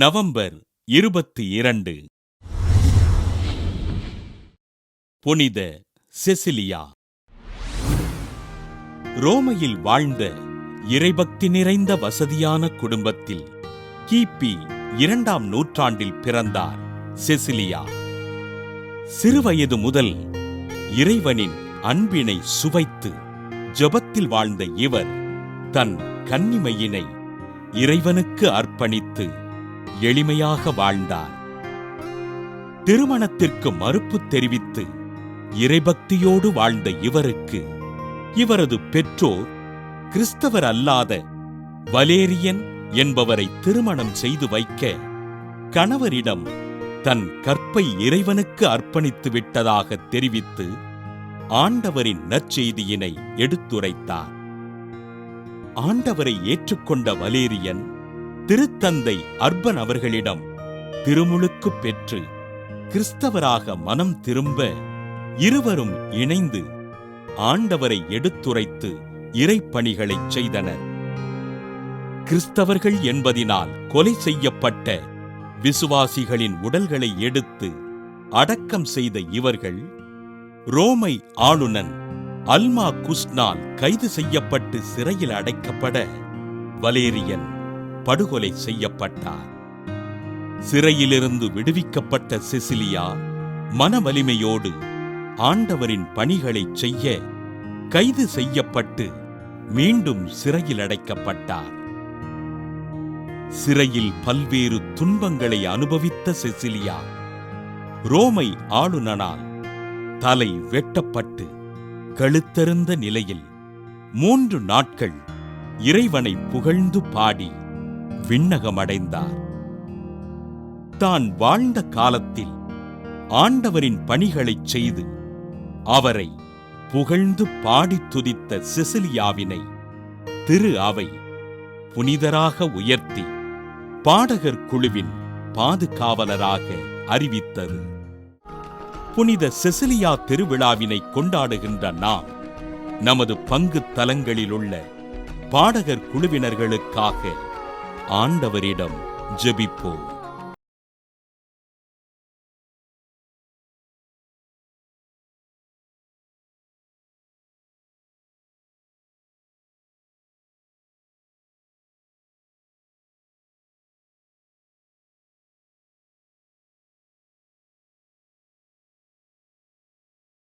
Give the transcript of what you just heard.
November 22. புனித Cecilia. ரோமையில் வாழ்ந்த இறைபக்தி நிறைந்த வசதியான குடும்பத்தில் கிபி 2ஆம் நூற்றாண்டில் பிறந்தார் செசிலியா. சிறுவயது முதல் இறைவனின் அன்பினை சுவைத்து ஜெபத்தில் வாழ்ந்த இவர் தன் கன்னிமையினை இறைவனுக்கு அர்ப்பணித்து எளிமையாக வாழ்ந்தார். திருமணத்திற்கு மறுப்பு தெரிவித்து இறைபக்தியோடு வாழ்ந்த இவருக்கு இவரது பெற்றோர் கிறிஸ்தவர் அல்லாத வலேரியன் என்பவரை திருமணம் செய்து வைக்க கணவரிடம் தன் கற்பை இறைவனுக்கு அர்ப்பணித்து விட்டதாக தெரிவித்து ஆண்டவரின் நற்செய்தியினை எடுத்துரைத்தார். ஆண்டவரை ஏற்றுக்கொண்ட வலேரியன் திருத்தந்தை அர்பன் அவர்களிடம் திருமுழுக்கு பெற்று கிறிஸ்தவராக மனம் திரும்ப இருவரும் இணைந்து ஆண்டவரை எடுத்துரைத்து இறைப்பணிகளைச் செய்தனர். கிறிஸ்தவர்கள் என்பதினால் கொலை செய்யப்பட்ட விசுவாசிகளின் உடல்களை எடுத்து அடக்கம் செய்த இவர்கள் ரோமை ஆளுநன் அல்மா குஸ்னால் கைது செய்யப்பட்டு சிறையில் அடைக்கப்பட வலேரியன் படுகொலை செய்யப்பட்டார். சிறையிலிருந்து விடுவிக்கப்பட்ட செசிலியா மனவலிமையோடு ஆண்டவரின் பணிகளைச் செய்ய கைது செய்யப்பட்டு மீண்டும் சிறையில் அடைக்கப்பட்டார். சிறையில் பல்வேறு துன்பங்களை அனுபவித்த செசிலியா ரோமை ஆளுநனால் தலை வெட்டப்பட்டு கழுத்தறுந்த நிலையில் 3 நாட்கள் இறைவனை புகழ்ந்து பாடி விண்ணகமடைந்தார். தான் வாழ்ந்த காலத்தில் ஆண்டவரின் பணிகளைச் செய்து அவரை புகழ்ந்து பாடித் துதித்த செசிலியாவினை திரு அவை புனிதராக உயர்த்தி பாடகர் குழுவின் பாதுகாவலராக அறிவித்தது. புனித செசிலியா திருவிழாவினை கொண்டாடுகின்ற நாம் நமது பங்கு தலங்களிலுள்ள பாடகர் குழுவினர்களுக்காக ஆண்டவரிடம் ஜெபிப்போம்.